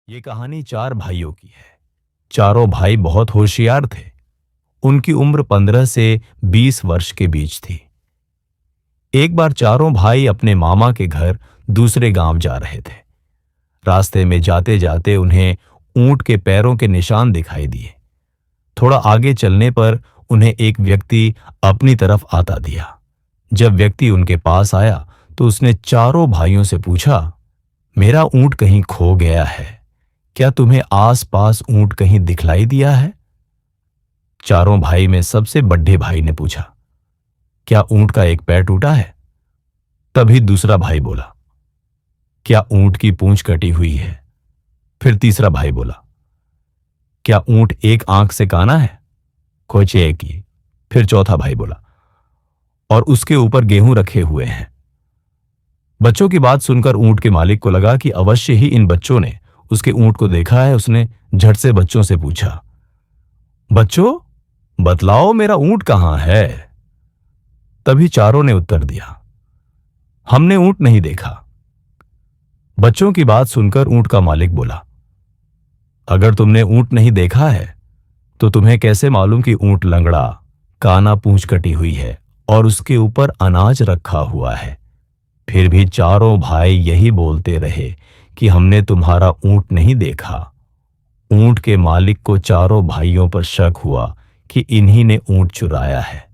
ये कहानी चार भाइयों की है। चारों भाई बहुत होशियार थे। उनकी उम्र 15 से 20 वर्ष के बीच थी। एक बार चारों भाई अपने मामा के घर दूसरे गांव जा रहे थे। रास्ते में जाते जाते उन्हें ऊंट के पैरों के निशान दिखाई दिए। थोड़ा आगे चलने पर उन्हें एक व्यक्ति अपनी तरफ आता दिया। जब व्यक्ति उनके पास आया तो उसने चारों भाइयों से पूछा, मेरा ऊंट कहीं खो गया है, क्या तुम्हें आस-पास ऊंट कहीं दिखलाई दिया है? चारों भाई में सबसे बड़े भाई ने पूछा, क्या ऊंट का एक पैर टूटा है? तभी दूसरा भाई बोला, क्या ऊंट की पूंछ कटी हुई है? फिर तीसरा भाई बोला, क्या ऊंट एक आंख से काना है? खोचे की। फिर चौथा भाई बोला, और उसके ऊपर गेहूं रखे हुए हैं। बच्चों की बात सुनकर ऊंट के मालिक को लगा कि अवश्य ही इन बच्चों ने उसके ऊंट को देखा है। उसने झट से बच्चों से पूछा, बच्चों बतलाओ मेरा ऊंट कहां है? तभी चारों ने उत्तर दिया, हमने ऊंट नहीं देखा। बच्चों की बात सुनकर ऊंट का मालिक बोला, अगर तुमने ऊंट नहीं देखा है तो तुम्हें कैसे मालूम कि ऊंट लंगड़ा, काना, पूंछ कटी हुई है और उसके ऊपर अनाज रखा हुआ है? फिर भी चारों भाई यही बोलते रहे कि हमने तुम्हारा ऊंट नहीं देखा। ऊंट के मालिक को चारों भाइयों पर शक हुआ कि इन्हीं ने ऊंट चुराया है।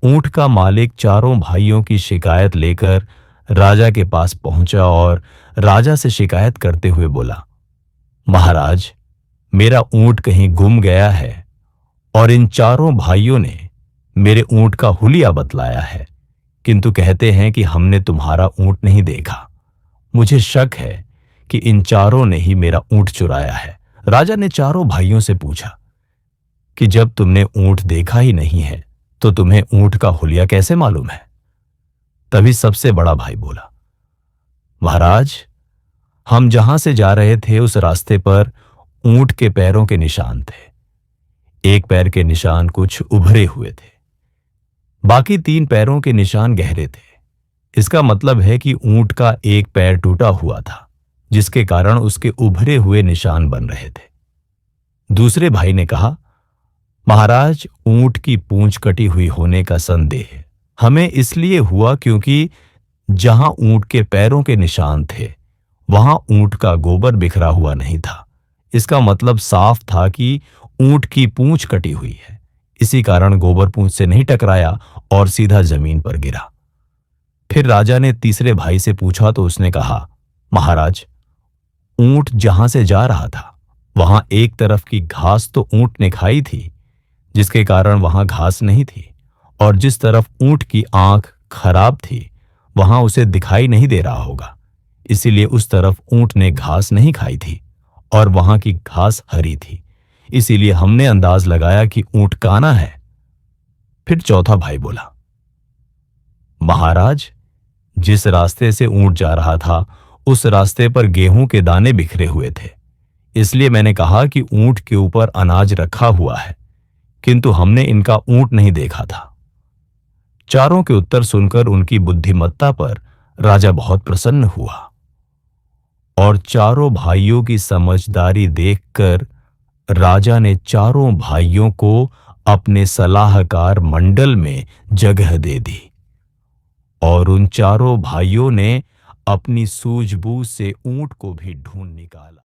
ऊंट का मालिक चारों भाइयों की शिकायत लेकर राजा के पास पहुंचा और राजा से शिकायत करते हुए बोला, महाराज, मेरा ऊंट कहीं गुम गया है और इन चारों भाइयों ने मेरे ऊंट का हुलिया बतलाया है, किंतु कहते हैं कि हमने तुम्हारा ऊंट नहीं देखा। मुझे शक है कि इन चारों ने ही मेरा ऊंट चुराया है। राजा ने चारों भाइयों से पूछा कि जब तुमने ऊंट देखा ही नहीं है तो तुम्हें ऊंट का हुलिया कैसे मालूम है? तभी सबसे बड़ा भाई बोला, महाराज, हम जहां से जा रहे थे उस रास्ते पर ऊंट के पैरों के निशान थे। एक पैर के निशान कुछ उभरे हुए थे, बाकी 3 पैरों के निशान गहरे थे। इसका मतलब है कि ऊंट का एक पैर टूटा हुआ था, जिसके कारण उसके उभरे हुए निशान बन रहे थे। दूसरे भाई ने कहा, महाराज, ऊंट की पूंछ कटी हुई होने का संदेह हमें इसलिए हुआ क्योंकि जहां ऊंट के पैरों के निशान थे वहां ऊंट का गोबर बिखरा हुआ नहीं था। इसका मतलब साफ था कि ऊंट की पूंछ कटी हुई है। इसी कारण गोबर पूंछ से नहीं टकराया और सीधा जमीन पर गिरा। फिर राजा ने तीसरे भाई से पूछा तो उसने कहा, महाराज, ऊंट जहां से जा रहा था वहां एक तरफ की घास तो ऊंट ने खाई थी, जिसके कारण वहां घास नहीं थी, और जिस तरफ ऊंट की आंख खराब थी वहां उसे दिखाई नहीं दे रहा होगा, इसीलिए उस तरफ ऊंट ने घास नहीं खाई थी और वहां की घास हरी थी, इसीलिए हमने अंदाज लगाया कि ऊंट काना है। फिर चौथा भाई बोला, महाराज, जिस रास्ते से ऊंट जा रहा था उस रास्ते पर गेहूं के दाने बिखरे हुए थे, इसलिए मैंने कहा कि ऊंट के ऊपर अनाज रखा हुआ है, किंतु हमने इनका ऊंट नहीं देखा था। चारों के उत्तर सुनकर उनकी बुद्धिमत्ता पर राजा बहुत प्रसन्न हुआ और चारों भाइयों की समझदारी देखकर राजा ने चारों भाइयों को अपने सलाहकार मंडल में जगह दे दी और उन चारों भाइयों ने अपनी सूझबूझ से ऊंट को भी ढूंढ निकाला।